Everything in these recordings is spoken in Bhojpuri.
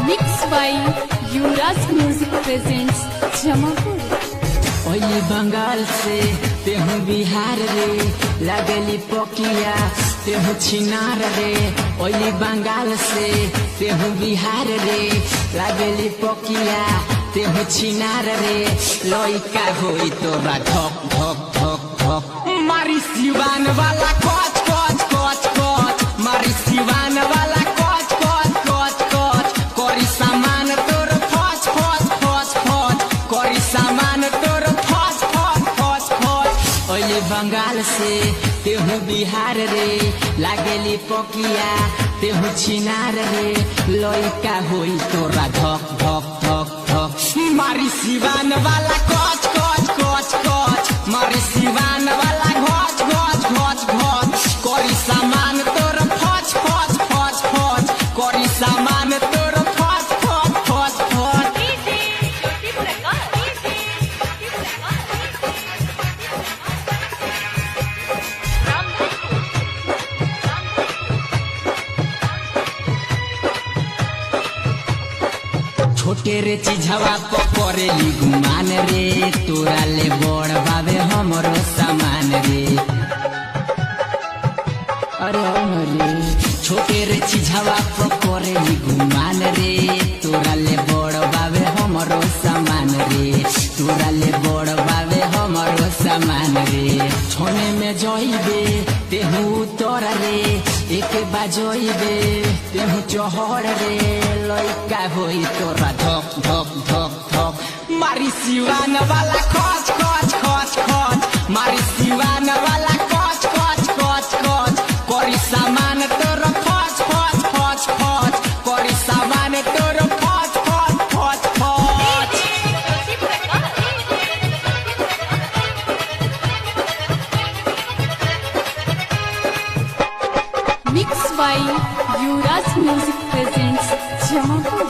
Mixed by Yuvraj Music presents Jamapur. ओली बंगाल से तेहू बिहार रे लगली पकिया तेहू छिनार रे। ओली बंगाल से तेहू बिहार रे लगली पकिया तेहू छिनार रे। लइका होई तोरा धक धक धक धक मारी सिवान वाला कोच कोच कोच कोच मारी सिवान वाला कोच कोच कोच कोच कोरी सामान तोर फच फच फच फच कोरी सामान तोर ओली बंगाल से तेहू बिहार रे लागेली पकिया तेहू छिनार रे। लइका होई तोरा धक धक धक धक मारी सिवान वाला कोच कोच कोच कोच मारी सिवान वाला घोच घोच घोच घोच कोरी सामान तोर फच फच फच फच कोरी सामान तोर फच फच फच फच। छोटे रे चीजवा पकड़ेली गुमान रे तोरा ले बड़ बाबे हमरो सामान रे। अरे रे छोटे रे चीजवा पकड़ेली गुमान रे तोरा ले बड़ बाबे हमरो सामान रे तोरा ले बड़ बाबे हमरो सामान रे। छोने में जइबे तेहू तोरा रे एक बाजइबे तेहू चहर रे। लइका होई तोरा धक धक धक धक मारी सिवान वाला खच खच खच खच मारी सिवान वाला खच खच खच खच कोरी सामान तोर फच फच फच फच कोरी सामान तोर फच फच फच फच। Mixed by Yuvraj Music presents Jamapur.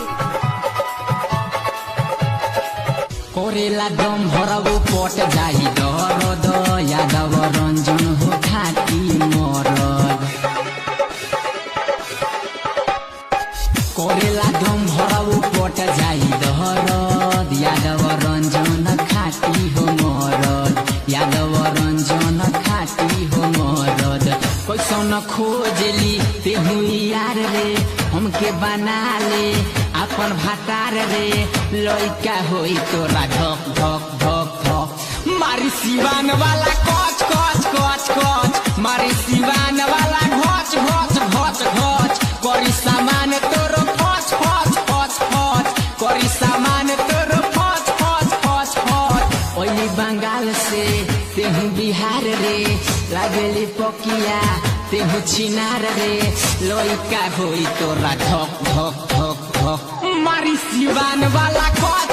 कोरेला दम भरबो पट जाई दरद यादव रंजन हो खाटी मरद। कोरेला दम भरबो पट जाई दरद यादव रंजन खाटी हो मरद यादव रंजन खाटी हो मरद। कैसन खोजली तेहू यार रे हमके बना ले अपन भातार रे। लइका होई तोरा धक धक धक धक मारी सिवान वाला कोच कोच कोच कोच मारी सिवान वाला घोच घोच घोच घोच कोरी सामान तोर फच फच फच फच कोरी सामान तोर फच फच फच फच। ओली बंगाल से तेहू बिहार रे लागेली पकिया तेहू छिनार रे। लइका होई तोरा धक धक धक धक मारी सिवान वाला कोच